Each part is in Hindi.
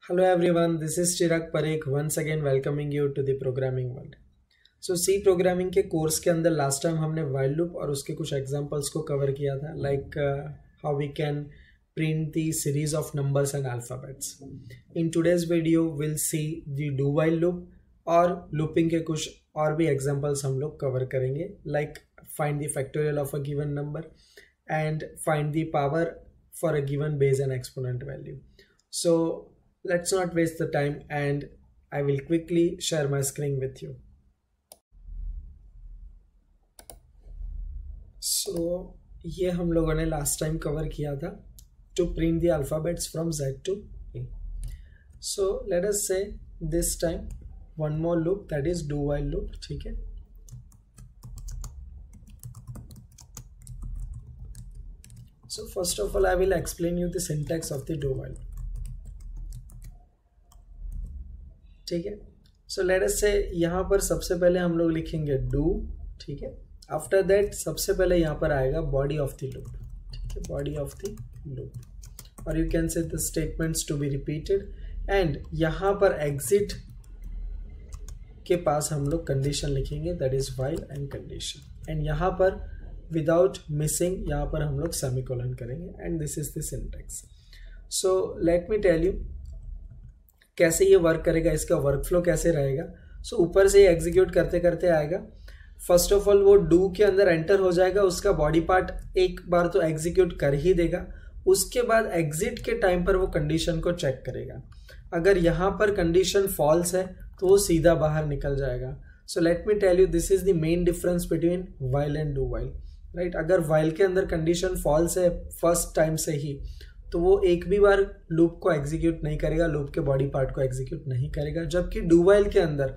Hello everyone, this is Chirag Parekh once again welcoming you to the programming world. So C programming के कोर्स के अंदर लास्ट टाइम हमने while loop और उसके कुछ एग्जांपल्स को कवर किया था like how we can print the series of numbers and alphabets. In today's video we'll see the do while loop और looping के कुछ और भी एग्जांपल्स हम लोग कवर करेंगे like find the factorial of a given number and find the power for a given base and exponent value. So let's not waste the time and I will quickly share my screen with you. So ये हम लोगों ने लास्ट टाइम कवर किया था to print the alphabets from Z to A. So let us say this time one more loop, that is do while loop. ठीक है. So first of all I will explain you the syntax of the do while. ठीक है. सो लेट अस से यहाँ पर सबसे पहले हम लोग लिखेंगे डू. ठीक है. आफ्टर दैट सबसे पहले यहाँ पर आएगा बॉडी ऑफ द लूप. ठीक है, बॉडी ऑफ द लूप और you can say the statements to be repeated and यहाँ पर एग्जिट के पास हम लोग कंडीशन लिखेंगे, that is while and condition. And यहाँ पर विदाउट मिसिंग यहाँ पर हम लोग सेमीकोलन करेंगे and this is the syntax. So let me tell you कैसे ये वर्क करेगा, इसका वर्क फ्लो कैसे रहेगा. सो ऊपर से एग्जीक्यूट करते करते आएगा. फर्स्ट ऑफ ऑल वो डू के अंदर एंटर हो जाएगा, उसका बॉडी पार्ट एक बार तो एग्जीक्यूट कर ही देगा. उसके बाद एग्जिट के टाइम पर वो कंडीशन को चेक करेगा. अगर यहाँ पर कंडीशन फॉल्स है तो वो सीधा बाहर निकल जाएगा. So let me tell you this is the main difference between while and do while. Right, अगर व्हाइल के अंदर कंडीशन फॉल्स है फर्स्ट टाइम से ही तो वो एक भी बार लूप को एग्जीक्यूट नहीं करेगा, लूप के बॉडी पार्ट को एग्जीक्यूट नहीं करेगा. जबकि डू व्हाइल के अंदर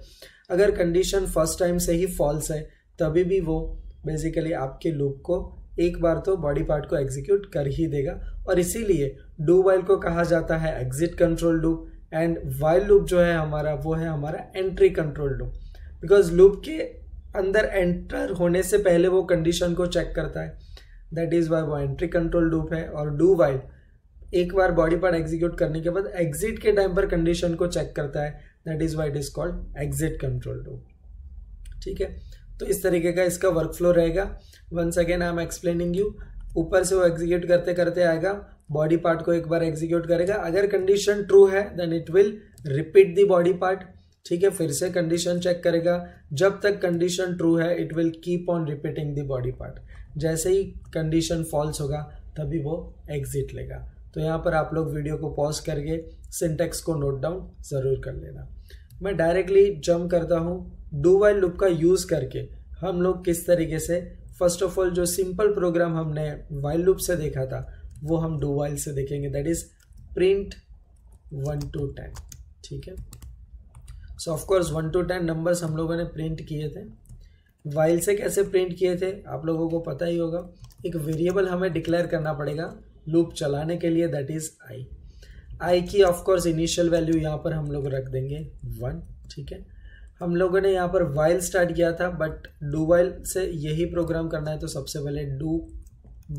अगर कंडीशन फर्स्ट टाइम से ही फॉल्स है तभी भी वो बेसिकली आपके लूप को एक बार तो बॉडी पार्ट को एग्जीक्यूट कर ही देगा. और इसीलिए डू व्हाइल को कहा जाता है exit control loop and while loop जो है हमारा वो है हमारा entry control loop. Because loop के अंदर एंटर होने से पहले वो कंडीशन को चेक करता है, दैट इज वाई वो एंट्री कंट्रोल लूप है. और डू व्हाइल एक बार बॉडी पार्ट एग्जीक्यूट करने के बाद एग्जिट के टाइम पर कंडीशन को चेक करता है, that is why it is called exit control loop. ठीक है, तो इस तरीके का इसका वर्क फ्लो रहेगा. Once again I am explaining you. ऊपर से वो एग्जीक्यूट करते करते आएगा, बॉडी पार्ट को एक बार एग्जीक्यूट करेगा. अगर कंडीशन ट्रू है then it will repeat the body part. ठीक है, फिर से कंडीशन चेक करेगा. जब तक कंडीशन ट्रू है it will keep on repeating the body part. जैसे ही कंडीशन फॉल्स होगा तभी वो एग्जिट लेगा. तो यहाँ पर आप लोग वीडियो को पॉज करके सिंटैक्स को नोट डाउन ज़रूर कर लेना. मैं डायरेक्टली जंप करता हूँ. डू व्हाइल लूप का यूज़ करके हम लोग किस तरीके से फर्स्ट ऑफ ऑल जो सिंपल प्रोग्राम हमने व्हाइल लूप से देखा था वो हम डू व्हाइल से देखेंगे, दैट इज प्रिंट 1 to 10. ठीक है, सो ऑफकोर्स 1 to 10 नंबर्स हम लोगों ने प्रिंट किए थे. व्हाइल से कैसे प्रिंट किए थे आप लोगों को पता ही होगा. एक वेरिएबल हमें डिक्लेयर करना पड़ेगा लूप चलाने के लिए, दैट इज आई की ऑफकोर्स इनिशियल वैल्यू यहाँ पर हम लोग रख देंगे 1. ठीक है, हम लोगों ने यहाँ पर व्हाइल स्टार्ट किया था बट डू व्हाइल से यही प्रोग्राम करना है तो सबसे पहले डू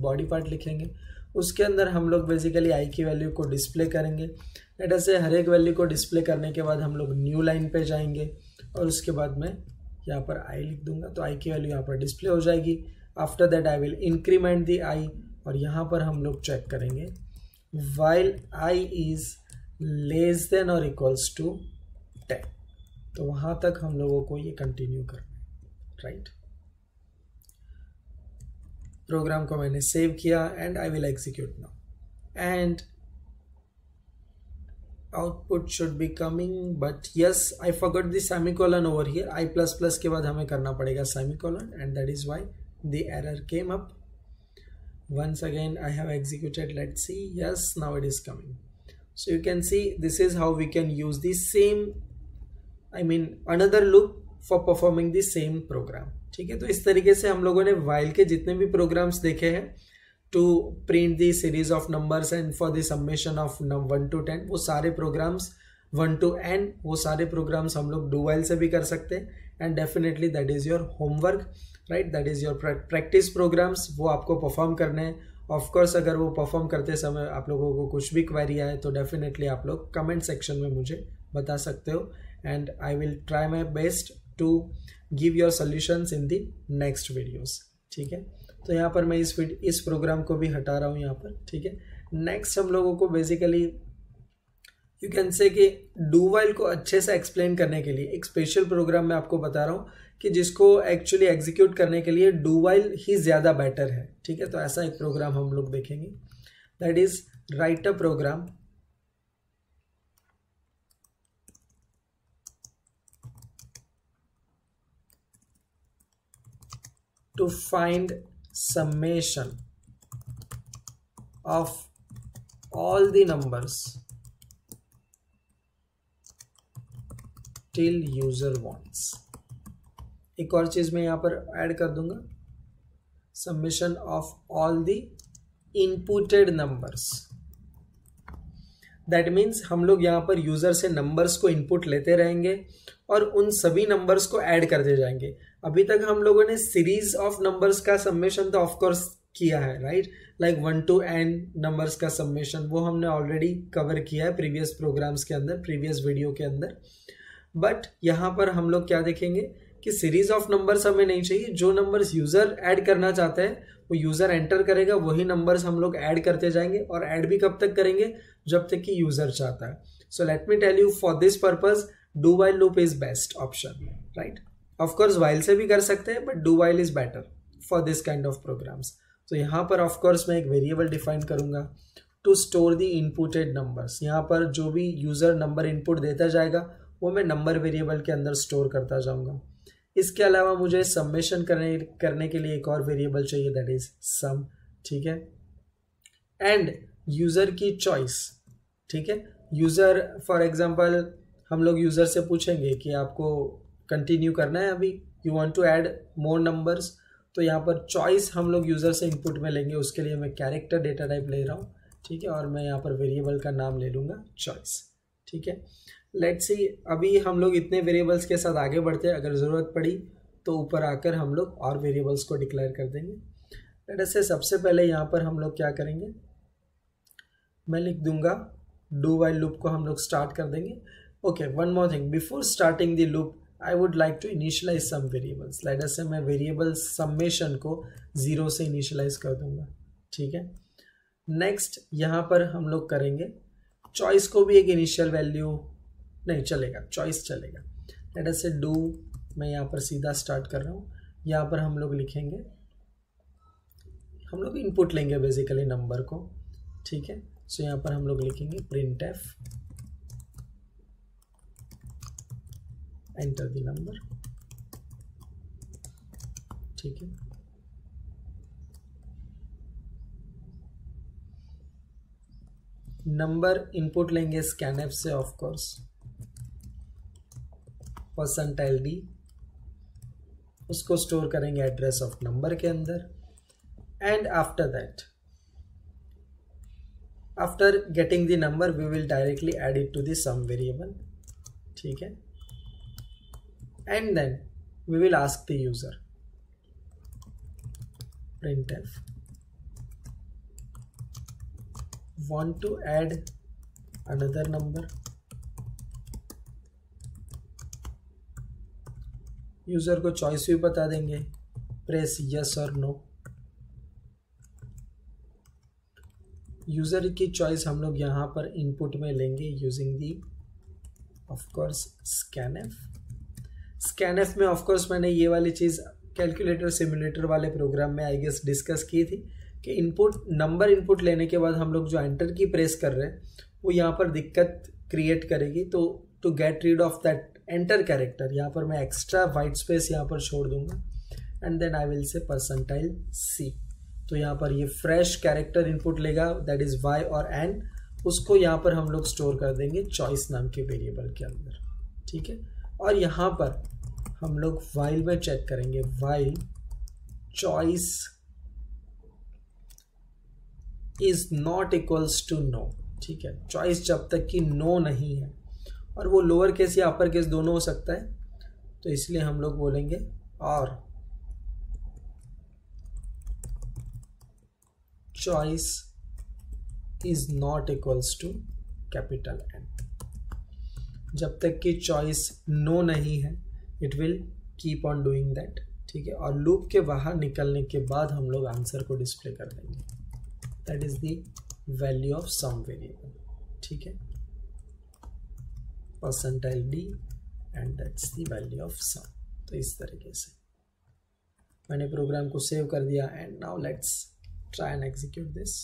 बॉडी पार्ट लिखेंगे. उसके अंदर हम लोग बेसिकली आई की वैल्यू को डिस्प्ले करेंगे. लेट अस से हर एक वैल्यू को डिस्प्ले करने के बाद हम लोग न्यू लाइन पे जाएंगे और उसके बाद मैं यहाँ पर आई लिख दूंगा तो आई की वैल्यू यहाँ पर डिस्प्ले हो जाएगी. After that I will increment the i और यहाँ पर हम लोग चेक करेंगे while i is less than और इक्वल्स टू 10. तो वहाँ तक हम लोगों को ये कंटिन्यू करना है. राइट, प्रोग्राम को मैंने सेव किया and I will execute now and output should be coming. But yes I forgot the semicolon over here. I plus plus के बाद हमें करना पड़ेगा semicolon and that is why the error came up. Once again I have executed, let's see, yes, now it is coming. So you can see this is how we can use the same, I mean another loop for performing the same program. ठीक है, तो इस तरीके से हम लोगों ने while के जितने भी programs देखे हैं to print the series of numbers and for the summation of 1 to 10, वो सारे programs 1 to n वो सारे programs हम लोग do while से भी कर सकते हैं. And definitely that is your homework. Right, that is your practice programs, वो आपको परफॉर्म करने हैं. ऑफ कोर्स अगर वो परफॉर्म करते समय आप लोगों को कुछ भी क्वेरी आए तो डेफिनेटली आप लोग कमेंट सेक्शन में मुझे बता सकते हो, and I will try my best to give your solutions in the next videos. ठीक है, तो यहाँ पर मैं इस प्रोग्राम को भी हटा रहा हूँ यहाँ पर। ठीक है, नेक्स्ट हम लोगों को बेसिकली यू कैन से कि डू वाइल को अच्छे से एक्सप्लेन करने के लिए एक स्पेशल प्रोग्राम मैं आपको बता रहा हूँ कि जिसको एक्चुअली एग्जीक्यूट करने के लिए डू वाइल ही ज़्यादा बेटर है। ठीक है, तो ऐसा एक प्रोग्राम हम लोग देखेंगे, that is write a program to find summation of all the numbers till user wants। एक और चीज मैं यहाँ पर ऐड कर दूंगा, summation of all the inputted numbers। That means हम लोग यहाँ पर यूजर से नंबर्स को इनपुट लेते रहेंगे और उन सभी नंबर्स को ऐड करते जाएंगे। अभी तक हम लोगों ने सीरीज ऑफ नंबर्स का समेशन तो ऑफकोर्स किया है, right, like 1 to n numbers का समेशन, वो हमने ऑलरेडी कवर किया है प्रीवियस प्रोग्राम्स के अंदर, प्रीवियस वीडियो के अंदर। बट यहाँ पर हम लोग क्या देखेंगे कि सीरीज ऑफ नंबर्स हमें नहीं चाहिए, जो नंबर्स यूजर ऐड करना चाहते हैं वो यूजर एंटर करेगा, वही नंबर्स हम लोग ऐड करते जाएंगे, और ऐड भी कब तक करेंगे, जब तक कि यूजर चाहता है। So let me tell you, for this purpose do while loop is best option, right. Of course while से भी कर सकते हैं, but do while is better for this kind of programs. तो यहाँ पर ऑफ कोर्स मैं एक वेरिएबल डिफाइन करूंगा to store the inputted numbers. यहाँ पर जो भी यूजर नंबर इनपुट देता जाएगा वो मैं नंबर वेरिएबल के अंदर स्टोर करता जाऊंगा। इसके अलावा मुझे समेशन करने के लिए एक और वेरिएबल चाहिए, दैट इज सम। ठीक है, एंड यूजर की चॉइस। ठीक है, यूजर फॉर एग्जांपल हम लोग यूजर से पूछेंगे कि आपको कंटिन्यू करना है, अभी you want to add more numbers, तो यहाँ पर चॉइस हम लोग यूजर से इनपुट में लेंगे। उसके लिए मैं कैरेक्टर डेटा टाइप ले रहा हूँ। ठीक है, और मैं यहाँ पर वेरिएबल का नाम ले लूँगा चॉइस। ठीक है, लेट्स सी, अभी हम लोग इतने वेरिएबल्स के साथ आगे बढ़ते हैं, अगर ज़रूरत पड़ी तो ऊपर आकर हम लोग और वेरिएबल्स को डिक्लेयर कर देंगे। लेट अस से सबसे पहले यहाँ पर हम लोग क्या करेंगे, मैं लिख दूंगा डू वाइल लूप को हम लोग स्टार्ट कर देंगे। Okay, one more thing, before starting the loop I would like to initialize some variables. Let us say मैं वेरिएबल समेशन को 0 से इनिशियलाइज कर दूंगा। ठीक है, नेक्स्ट यहाँ पर हम लोग करेंगे चॉइस को भी एक इनिशियल वैल्यू नहीं चलेगा, चॉइस चलेगा। लेट अस से डू, मैं यहाँ पर सीधा स्टार्ट कर रहा हूँ। यहाँ पर हम लोग लिखेंगे, हम लोग इनपुट लेंगे बेसिकली नंबर को। ठीक है, सो यहाँ पर हम लोग लिखेंगे printf एंटर द नंबर। ठीक है, नंबर इनपुट लेंगे स्कैनफ से, ऑफ कोर्स %d, उसको स्टोर करेंगे एड्रेस ऑफ नंबर के अंदर। And after that, after getting the number we will directly add it to the sum variable. ठीक है, and then we will ask the user printf want to add another number। User को चॉइस भी बता देंगे, प्रेस यस और नो। यूजर की चॉइस हम लोग यहाँ पर इनपुट में लेंगे using the of course scanf. Scanf में ऑफ कोर्स मैंने ये वाली चीज़ कैलकुलेटर सिमुलेटर वाले प्रोग्राम में आई गेस डिस्कस की थी कि इनपुट नंबर इनपुट लेने के बाद हम लोग जो एंटर की प्रेस कर रहे हैं वो यहाँ पर दिक्कत क्रिएट करेगी। तो to get rid of that enter character, यहाँ पर मैं एक्स्ट्रा वाइट स्पेस यहाँ पर छोड़ दूंगा, and then I will say %c। तो यहाँ पर ये फ्रेश कैरेक्टर इनपुट लेगा, दैट इज y और n, उसको यहाँ पर हम लोग स्टोर कर देंगे चॉइस नाम के वेरिएबल के अंदर। ठीक है, और यहाँ पर हम लोग वाइल में चेक करेंगे, while choice is not equals to no. ठीक है, चॉइस जब तक कि नो नहीं है, और वो लोअर केस या अपर केस दोनों हो सकता है, तो इसलिए हम लोग बोलेंगे और choice is not equals to capital N। जब तक कि चॉइस नो नहीं है it will keep on doing that, ठीक है। और लूप के बाहर निकलने के बाद हम लोग आंसर को डिस्प्ले कर देंगे, that is the value of sum variable, ठीक है, percentile D and that's the value of sum. तो इस तरीके से मैंने प्रोग्राम को सेव कर दिया and now let's try and execute this,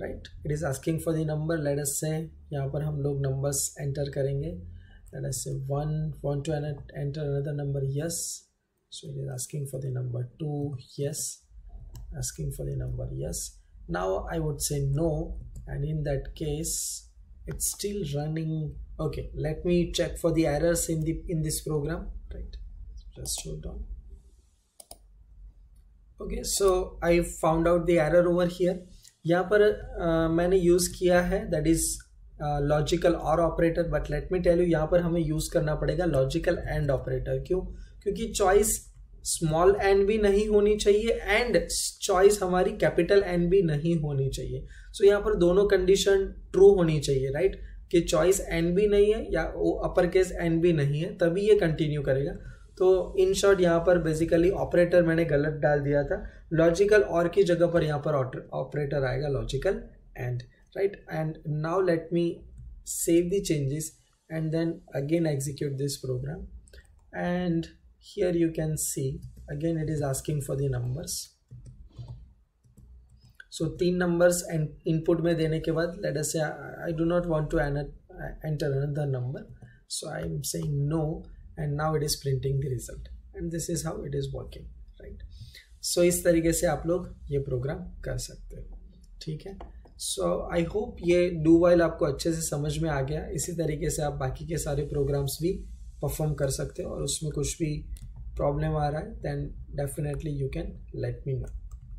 right. It is asking for the number, late us से यहाँ पर हम लोग नंबर्स एंटर करेंगे, लेट अस से 1 want to enter another number, yes, so it is asking for the number 2, yes, asking for the number, yes. Now I would say no, and in that case it's still running. Okay, let me check for the errors in this program, right? Just show down. Okay, so I found out the error over here. यहाँ पर मैंने यूज किया है that is लॉजिकल और operator, but let me tell you यहाँ पर हमें यूज करना पड़ेगा लॉजिकल एंड ऑपरेटर। क्यों? क्योंकि चॉइस स्मॉल एन भी नहीं होनी चाहिए एंड चॉइस हमारी कैपिटल एन भी नहीं होनी चाहिए। सो यहाँ पर दोनों कंडीशन ट्रू होनी चाहिए, राइट, कि चॉइस एन भी नहीं है या अपर केस एन भी नहीं है, तभी ये कंटिन्यू करेगा। तो इन शॉर्ट यहाँ पर बेसिकली ऑपरेटर मैंने गलत डाल दिया था, लॉजिकल और की जगह पर यहाँ पर ऑपरेटर आएगा logical and, right. And now let me save the changes and then again execute this program, and here you can see again it is asking for the numbers. So 3 numbers and input में देने के बाद let us say I do not want to enter another number, so I am saying no, and now it is printing the result, and this is how it is working, right? So इस तरीके से आप लोग ये प्रोग्राम कर सकते हो, ठीक है। सो आई होप ये डू वाइल आपको अच्छे से समझ में आ गया। इसी तरीके से आप बाकी के सारे प्रोग्राम्स भी परफॉर्म कर सकते हो, और उसमें कुछ भी प्रॉब्लम आ रहा है then definitely you can let me know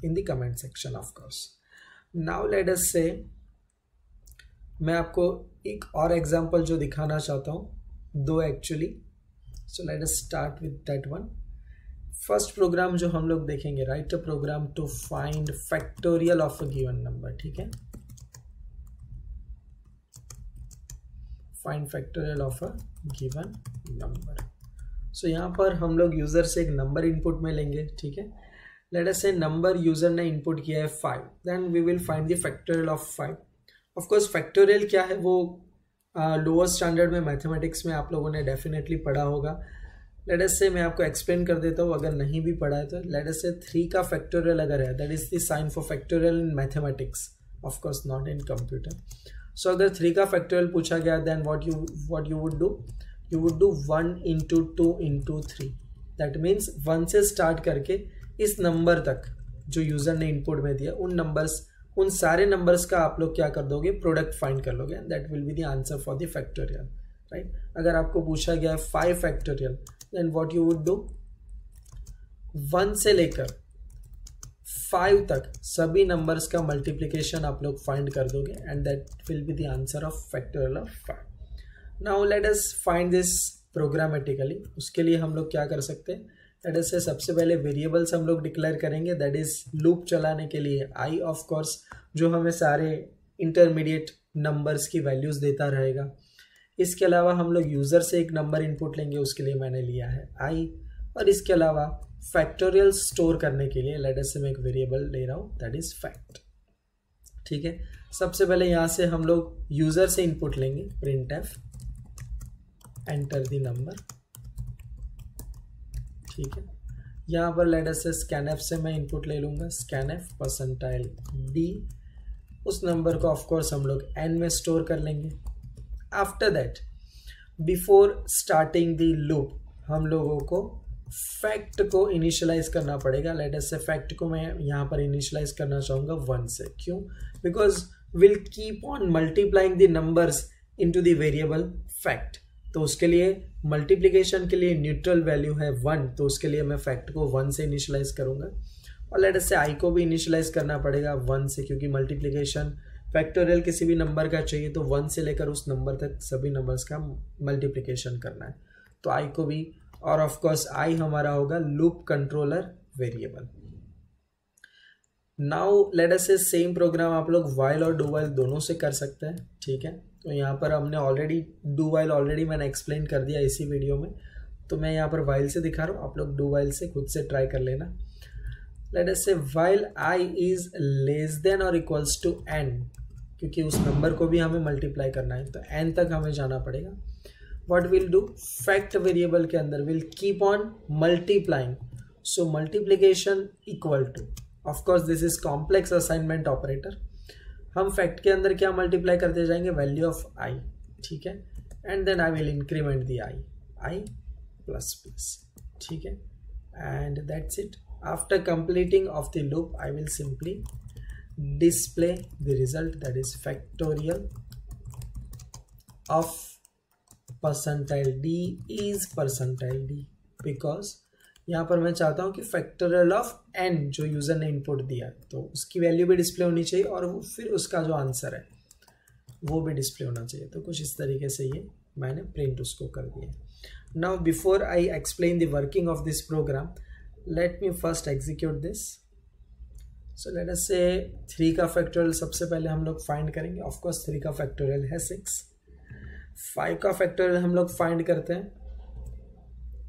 in the comment section of course. Now let us say मैं आपको एक और एग्जांपल जो दिखाना चाहता हूँ, 2 actually. So let us start with that one. First program जो हम लोग देखेंगे, write a program to find factorial of a given number, ठीक है, find factorial of a given number. So यहाँ पर हम लोग यूजर से एक नंबर इनपुट में लेंगे, ठीक है। लेट अस से नंबर यूजर ने इनपुट किया है 5, then we will find the factorial of 5। Of course factorial क्या है वो लोअर स्टैंडर्ड में मैथमेटिक्स में आप लोगों ने डेफिनेटली पढ़ा होगा। लेट अस से मैं आपको एक्सप्लेन कर देता हूँ, अगर नहीं भी पढ़ा है तो। लेट अस से 3 का फैक्टोरियल अगर है, that is the sign for factorial in mathematics, of course not in computer. So अगर 3 का फैक्टोरियल पूछा गया then what you would do, you would do 1 into 2 into 3। That means 1 से स्टार्ट करके इस नंबर तक जो यूजर ने इनपुट में दिया, उन सारे नंबर्स का आप लोग क्या कर दोगे, प्रोडक्ट फाइंड कर लोगे, and that will be the answer for the factorial, right. अगर आपको पूछा गया है 5 factorial, then what you would do, 1 से लेकर 5 तक सभी नंबर्स का मल्टीप्लिकेशन आप लोग फाइंड कर दोगे, and that will be the answer of factorial of 5। Now let us find this programmatically. उसके लिए हम लोग क्या कर सकते हैं, लेट अस से सबसे पहले वेरिएबल्स हम लोग डिक्लेयर करेंगे, दैट इज लूप चलाने के लिए आई, ऑफ कोर्स, जो हमें सारे इंटरमीडिएट नंबर्स की वैल्यूज देता रहेगा। इसके अलावा हम लोग यूजर से एक नंबर इनपुट लेंगे, उसके लिए मैंने लिया है आई, और इसके अलावा फैक्टोरियल स्टोर करने के लिए लेट अस से मैं एक वेरिएबल ले रहा हूँ, दैट इज फैक्ट, ठीक है। सबसे पहले यहाँ से हम लोग यूजर से इनपुट लेंगे, print F enter the number, ठीक है। यहाँ पर लेट अस से स्कैन एफ से मैं इनपुट ले लूँगा, स्कैन एफ परसेंटाइल डी, उस नंबर को ऑफ कोर्स हम लोग एन में स्टोर कर लेंगे। After that before starting the loop हम लोगों को फैक्ट को इनिशियलाइज करना पड़ेगा। लेट अस से फैक्ट को मैं यहाँ पर इनिशियलाइज करना चाहूँगा 1 से। क्यों? Because will keep on multiplying the numbers into the variable fact. तो उसके लिए मल्टीप्लिकेशन के लिए न्यूट्रल वैल्यू है 1, तो उसके लिए मैं फैक्ट को 1 से इनिशियलाइज करूँगा। और लेट अस से आई को भी इनिशियलाइज करना पड़ेगा 1 से, क्योंकि मल्टीप्लिकेशन फैक्टोरियल किसी भी नंबर का चाहिए तो 1 से लेकर उस नंबर तक सभी नंबर्स का मल्टीप्लिकेशन करना है, तो आई को भी। और ऑफ कोर्स आई हमारा होगा loop controller variable. Now let us से सेम प्रोग्राम आप लोग वाइल और डू वाइल दोनों से कर सकते हैं, ठीक है। तो यहाँ पर हमने ऑलरेडी डू वाइल ऑलरेडी मैंने एक्सप्लेन कर दिया इसी वीडियो में, तो मैं यहाँ पर वाइल से दिखा रहा हूँ, आप लोग डू वाइल से खुद से ट्राई कर लेना। लेट अस से while i is less than और इक्वल्स टू n, क्योंकि उस नंबर को भी हमें मल्टीप्लाई करना है तो n तक हमें जाना पड़ेगा। What will do, fact variable के अंदर will keep on multiplying, so multiplication equal to, of course this is complex assignment operator, हम फैक्ट के अंदर क्या मल्टीप्लाई करते जाएंगे, वैल्यू ऑफ i, ठीक है, and then I will increment the i plus plus, ठीक है, and that's it. After completing of the loop, I will simply display the result, that is factorial of percentile d is percentile d, because यहाँ पर मैं चाहता हूँ कि फैक्टोरियल ऑफ n जो यूज़र ने इनपुट दिया तो उसकी वैल्यू भी डिस्प्ले होनी चाहिए और वो फिर उसका जो आंसर है वो भी डिस्प्ले होना चाहिए। तो कुछ इस तरीके से ये मैंने प्रिंट उसको कर दिया। Now before I explain the working of this program, let me first execute this. So let us say 3 का फैक्टोरियल सबसे पहले हम लोग फाइंड करेंगे। ऑफ कोर्स 3 का फैक्टोरियल है 6, 5 का फैक्टोरियल हम लोग फाइंड करते हैं,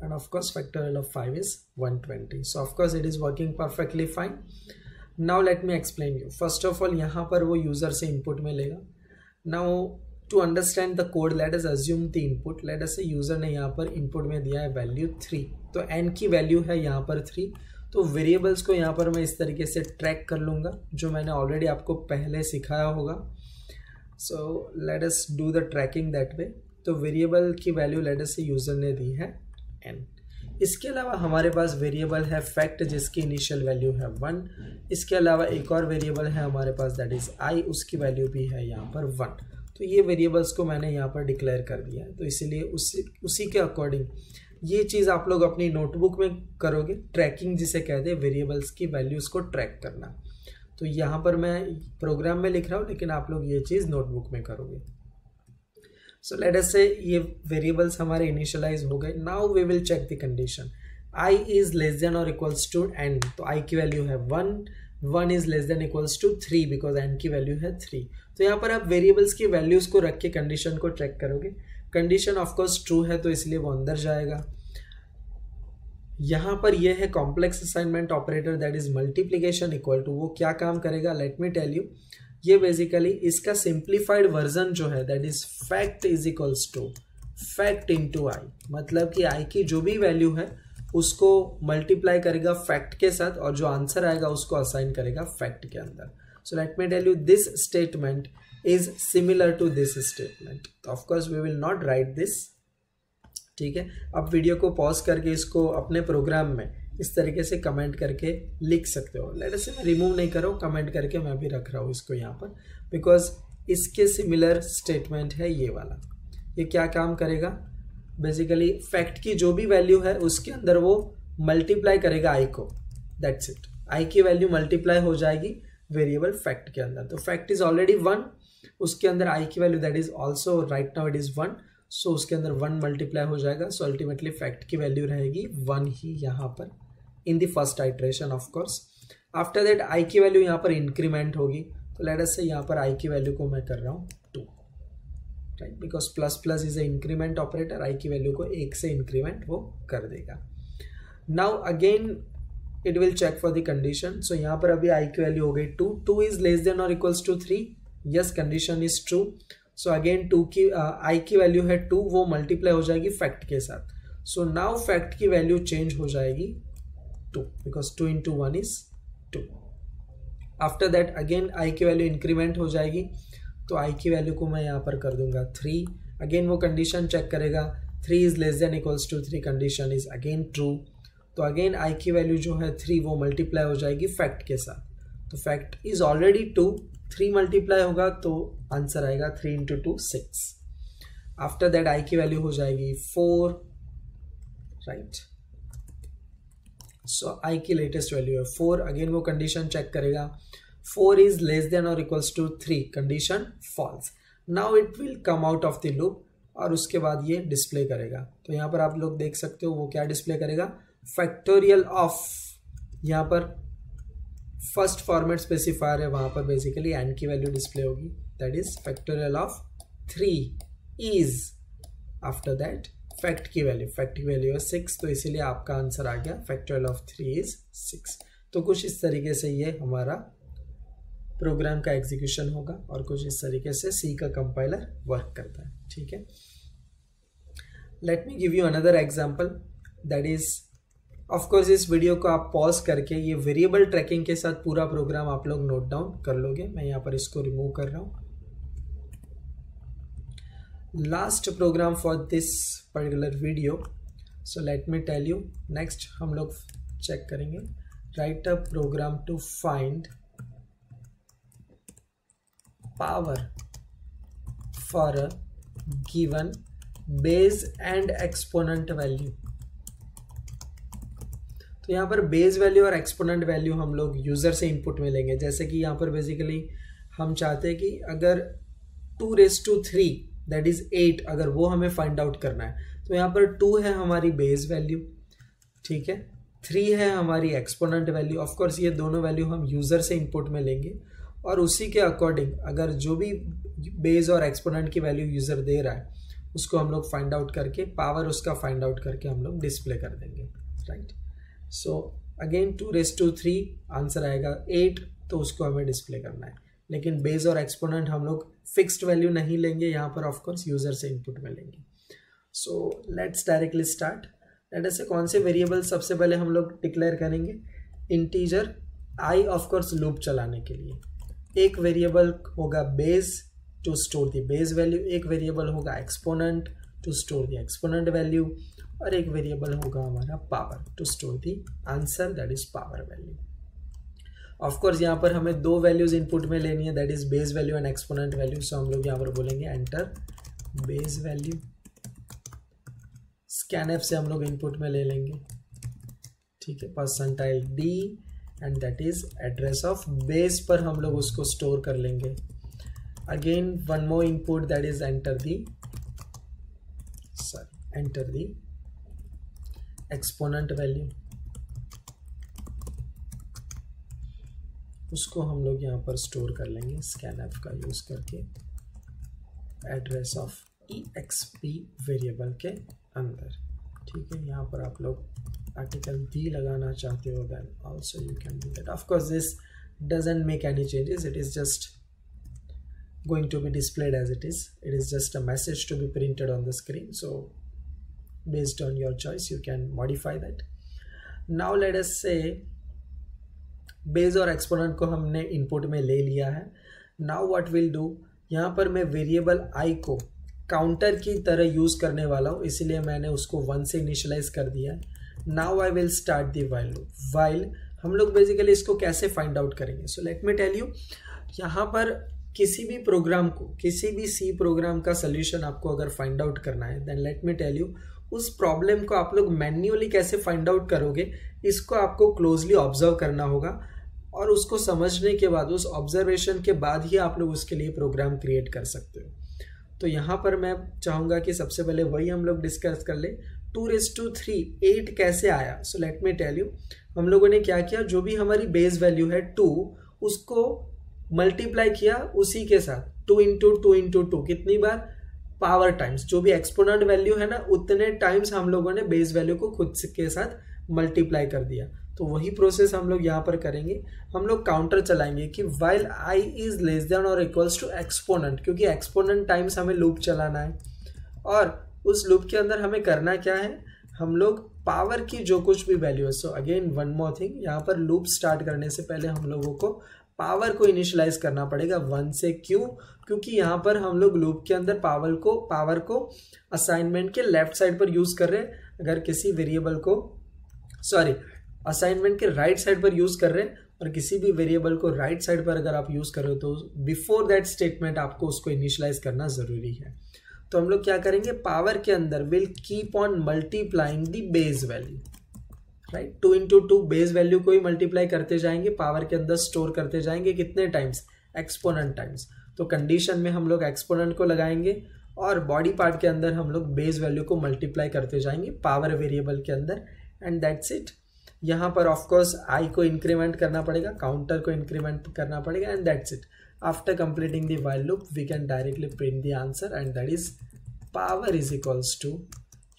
and of course factorial of 5 is 120. So of course it is working perfectly fine. Now let me explain you. First of all यहाँ पर वो यूजर से इनपुट में लेगा। Now to understand the code let us assume the input, let us say user ने यहाँ पर इनपुट में दिया है वैल्यू 3, तो n की वैल्यू है यहाँ पर 3, तो वेरिएबल्स को यहाँ पर मैं इस तरीके से ट्रैक कर लूँगा जो मैंने ऑलरेडी आपको पहले सिखाया होगा। So let us do the tracking that way. तो वेरिएबल की value late us say user ने दी है n। इसके अलावा हमारे पास वेरिएबल है फैक्ट जिसकी इनिशियल वैल्यू है 1। इसके अलावा एक और वेरिएबल है हमारे पास दैट इज i, उसकी वैल्यू भी है यहाँ पर 1। तो ये वेरिएबल्स को मैंने यहाँ पर डिक्लेयर कर दिया है, तो इसीलिए उसी के अकॉर्डिंग ये चीज़ आप लोग अपनी नोटबुक में करोगे, ट्रैकिंग जिसे कहते हैं वेरिएबल्स की वैल्यूज़ को ट्रैक करना। तो यहाँ पर मैं प्रोग्राम में लिख रहा हूँ लेकिन आप लोग ये चीज़ नोटबुक में करोगे। सो लेट अस से ये वेरिएबल्स हमारे इनिशियलाइज हो गए। Now we will check the condition, i is less than और इक्वल्स टू n, तो i की वैल्यू है 1 is less than equals to 3 because n की वैल्यू है 3। तो यहाँ पर आप वेरिएबल्स की वैल्यूज को रख के कंडीशन को ट्रैक करोगे। कंडीशन ऑफ कोर्स ट्रू है तो इसलिए वो अंदर जाएगा। यहाँ पर ये है complex assignment operator that is multiplication equal to, वो क्या काम करेगा लेट मी टेल यू। ये बेसिकली इसका सिंप्लीफाइड वर्जन जो है that is fact is equals to fact into i, मतलब कि i की जो भी वैल्यू है उसको मल्टीप्लाई करेगा फैक्ट के साथ और जो आंसर आएगा उसको असाइन करेगा फैक्ट के अंदर। So let me tell you this statement is similar to this statement. तो of course we will not write this, ठीक है। अब वीडियो को पॉज करके इसको अपने प्रोग्राम में इस तरीके से कमेंट करके लिख सकते हो। लेट अस से मैं रिमूव नहीं कर रहा हूँ, कमेंट करके मैं भी रख रहा हूँ इसको यहाँ पर, बिकॉज इसके सिमिलर स्टेटमेंट है ये वाला। ये क्या काम करेगा, बेसिकली फैक्ट की जो भी वैल्यू है उसके अंदर वो मल्टीप्लाई करेगा i को, दैट्स इट। i की वैल्यू मल्टीप्लाई हो जाएगी वेरिएबल फैक्ट के अंदर। तो फैक्ट इज ऑलरेडी 1, उसके अंदर i की value that is also right now it is 1, सो उसके अंदर 1 मल्टीप्लाई हो जाएगा। सो अल्टीमेटली फैक्ट की वैल्यू रहेगी 1 ही यहाँ पर in the first iteration of course. After that i की वैल्यू यहाँ पर इंक्रीमेंट होगी, तो लेट अस से यहाँ पर i की वैल्यू को मैं कर रहा हूँ 2, right, because plus plus is a increment operator, i की वैल्यू को 1 से इंक्रीमेंट वो कर देगा। Now again it will check for the condition. So यहाँ पर अभी i की वैल्यू हो गई 2 इज लेस देन और equals to 3, yes condition is true. So again 2 की i की वैल्यू है 2, वो मल्टीप्लाई हो जाएगी फैक्ट के साथ। सो नाउ फैक्ट की वैल्यू चेंज हो जाएगी 2 because 2 into 1 is 2। After that again i की वैल्यू इंक्रीमेंट हो जाएगी, तो i की वैल्यू को मैं यहाँ पर कर दूंगा 3। अगेन वो कंडीशन चेक करेगा, 3 is less than equals to 3, condition is again true. तो अगेन i की वैल्यू जो है 3 वो मल्टीप्लाई हो जाएगी फैक्ट के साथ। तो फैक्ट इज ऑलरेडी 2, 3 मल्टीप्लाई होगा तो आंसर आएगा 3 into 2 6। आफ्टर दैट i की वैल्यू हो जाएगी 4, राइट। सो i की लेटेस्ट वैल्यू है 4। अगेन वो कंडीशन चेक करेगा, 4 इज लेस देन और equals to 3, condition false. Now it will come out of the loop और उसके बाद ये डिस्प्ले करेगा। तो यहाँ पर आप लोग देख सकते हो वो क्या डिस्प्ले करेगा, फैक्टोरियल ऑफ, यहाँ पर फर्स्ट फॉर्मेट स्पेसिफायर है, वहाँ पर बेसिकली एन की वैल्यू डिस्प्ले होगी, that is factorial of 3 is, after that fact की वैल्यू है 6, तो इसीलिए आपका आंसर आ गया फैक्टोरियल ऑफ 3 इज 6। तो कुछ इस तरीके से ये हमारा प्रोग्राम का एग्जीक्यूशन होगा और कुछ इस तरीके से सी का कंपाइलर वर्क करता है, ठीक है। Let me give you another example, that is of course इस वीडियो को आप पॉज करके ये वेरिएबल ट्रैकिंग के साथ पूरा प्रोग्राम आप लोग नोट डाउन कर लोगे। मैं यहाँ पर इसको रिमूव कर रहा हूँ। Last program for this particular video, so let me tell you. Next हम लोग चेक करेंगे, right a program to find power for a given base and exponent value. तो यहाँ पर बेस वैल्यू और एक्सपोनेंट वैल्यू हम लोग यूज़र से इनपुट में लेंगे। जैसे कि यहाँ पर बेसिकली हम चाहते हैं कि अगर 2⁻³ दैट इज़ 8 अगर वो हमें फाइंड आउट करना है, तो यहाँ पर 2 है हमारी बेस वैल्यू, ठीक है, 3 है हमारी एक्सपोनेंट वैल्यू। ऑफकोर्स ये दोनों वैल्यू हम यूज़र से इनपुट में लेंगे और उसी के अकॉर्डिंग अगर जो भी बेस और एक्सपोनेंट की वैल्यू यूज़र दे रहा है उसको हम लोग फाइंड आउट करके पावर उसका फाइंड आउट करके हम लोग डिस्प्ले कर देंगे, राइट। सो अगेन 2⁻³ आंसर आएगा 8, तो उसको हमें डिस्प्ले करना है। लेकिन बेस और एक्सपोनेंट हम लोग फिक्स्ड वैल्यू नहीं लेंगे, यहाँ पर ऑफकोर्स यूज़र से इनपुट में लेंगे। So let's directly start. Late us से कौन से वेरिएबल सबसे पहले हम लोग डिक्लेयर करेंगे, इंटीजर आई ऑफकोर्स लूप चलाने के लिए। एक वेरिएबल होगा base to store the base value, एक वेरिएबल होगा exponent to store the exponent value, और एक वेरिएबल होगा हमारा power to store the answer that is power value. Of course यहाँ पर हमें 2 वैल्यूज इनपुट में लेनी है, that is base value and exponent value. So हम लोग यहाँ पर बोलेंगे एंटर बेस वैल्यू। स्कैनएफ से हम लोग इनपुट में ले लेंगे, ठीक है, %d and that is address of base पर हम लोग उसको स्टोर कर लेंगे। Again one more input that is enter the exponent value, उसको हम लोग यहाँ पर स्टोर कर लेंगे स्कैनएफ का यूज करके एड्रेस ऑफ exp वेरिएबल के अंदर, ठीक है। यहाँ पर आप लोग आर्टिकल दी लगाना चाहते हो then also you can do that. Of course this doesn't make any changes, it is just going to be displayed as it is just a message to be printed on the screen, so based on your choice you can modify that. Now let us say base और एक्सपोनेंट को हमने इनपुट में ले लिया है। नाउ व्हाट विल डू, यहाँ पर मैं वेरिएबल आई को काउंटर की तरह यूज़ करने वाला हूँ, इसीलिए मैंने उसको 1 से इनिशियलाइज कर दिया है। Now I will start the while loop. While हम लोग बेसिकली इसको कैसे फाइंड आउट करेंगे, so let me tell you. यहाँ पर किसी भी प्रोग्राम को, किसी भी सी प्रोग्राम का सोल्यूशन आपको अगर फाइंड आउट करना है, then let me tell you उस प्रॉब्लम को आप लोग मैन्युअली कैसे फाइंड आउट करोगे, इसको आपको क्लोजली ऑब्जर्व करना होगा और उसको समझने के बाद, उस ऑब्जर्वेशन के बाद ही आप लोग उसके लिए प्रोग्राम क्रिएट कर सकते हो। तो यहाँ पर मैं चाहूँगा कि सबसे पहले वही हम लोग डिस्कस कर ले, 2⁻³ 8 कैसे आया। So let me tell you, हम लोगों ने क्या किया, जो भी हमारी बेस वैल्यू है 2 उसको मल्टीप्लाई किया उसी के साथ 2 × 2 कितनी बार, पावर टाइम्स। जो भी एक्सपोनेंट वैल्यू है ना उतने टाइम्स हम लोगों ने बेस वैल्यू को खुद के साथ मल्टीप्लाई कर दिया। तो वही प्रोसेस हम लोग यहाँ पर करेंगे। हम लोग काउंटर चलाएंगे कि while I is less than और इक्वल्स टू एक्सपोनेंट, क्योंकि एक्सपोनेंट टाइम्स हमें लूप चलाना है और उस लूप के अंदर हमें करना क्या है, हम लोग पावर की जो कुछ भी वैल्यू है। So again one more thing, यहाँ पर लूप स्टार्ट करने से पहले हम लोगों को पावर को इनिशियलाइज करना पड़ेगा 1 से। क्यों, क्योंकि यहाँ पर हम लोग लूप के अंदर पावर को असाइनमेंट के लेफ्ट साइड पर यूज कर रहे हैं। अगर किसी वेरिएबल को असाइनमेंट के राइट साइड पर यूज कर रहे हैं और किसी भी वेरिएबल को राइट साइड पर अगर आप यूज कर रहे हो तो बिफोर दैट स्टेटमेंट आपको उसको इनिशियलाइज करना जरूरी है। तो हम लोग क्या करेंगे, पावर के अंदर will keep on multiplying the base value, right. 2 × 2 base value को ही मल्टीप्लाई करते जाएंगे, पावर के अंदर स्टोर करते जाएंगे कितने टाइम्स, एक्सपोनेंट टाइम्स। तो कंडीशन में हम लोग एक्सपोनेंट को लगाएंगे और बॉडी पार्ट के अंदर हम लोग बेस वैल्यू को मल्टीप्लाई करते जाएंगे पावर वेरिएबल के अंदर, एंड दैट्स इट। यहाँ पर ऑफकोर्स आई को इंक्रीमेंट करना पड़ेगा, काउंटर को इंक्रीमेंट करना पड़ेगा, and that's it. After completing the while loop we can directly print the answer, and that is power is equals to,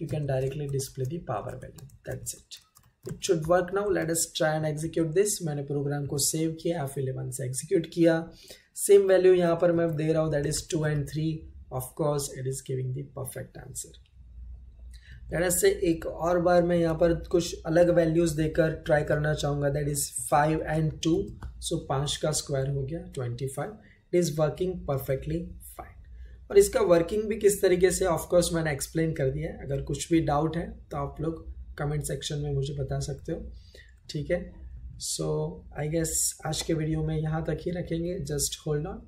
you can directly display the power value. That's it. It should work now. Let us try and execute this. मैंने प्रोग्राम को सेव किया, F11 से एग्जीक्यूट किया. सेम वैल्यू यहाँ पर मैं दे रहा हूँ, that is 2 and 3. Of course it is giving the perfect answer. Late us से एक और बार मैं यहाँ पर कुछ अलग वैल्यूज देकर ट्राई करना चाहूँगा, दैट इज 5 and 2. सो 5 का स्क्वायर हो गया 25. It is working perfectly fine. और इसका वर्किंग भी किस तरीके से ऑफकोर्स मैंने एक्सप्लेन कर दिया है. अगर कुछ भी डाउट है तो आप लोग कमेंट सेक्शन में मुझे बता सकते हो. ठीक है, सो आई गेस आज के वीडियो में यहाँ तक ही रखेंगे. Just hold on.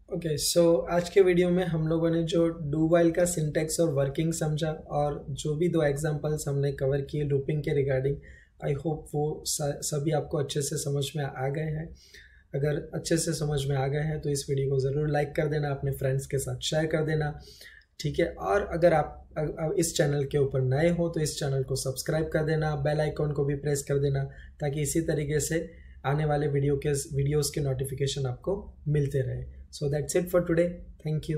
ओके, सो आज के वीडियो में हम लोगों ने जो डू वाइल का सिंटेक्स और वर्किंग समझा, और जो भी 2 एग्जांपल्स हमने कवर किए लूपिंग के रिगार्डिंग, आई होप वो सभी आपको अच्छे से समझ में आ गए हैं. अगर अच्छे से समझ में आ गए हैं तो इस वीडियो को ज़रूर लाइक कर देना, अपने फ्रेंड्स के साथ शेयर कर देना. ठीक है, और अगर आप इस चैनल के ऊपर नए हो तो इस चैनल को सब्सक्राइब कर देना, बेल आइकॉन को भी प्रेस कर देना, ताकि इसी तरीके से आने वाले वीडियोज़ के नोटिफिकेशन आपको मिलते रहे. So that's it for today. Thank you.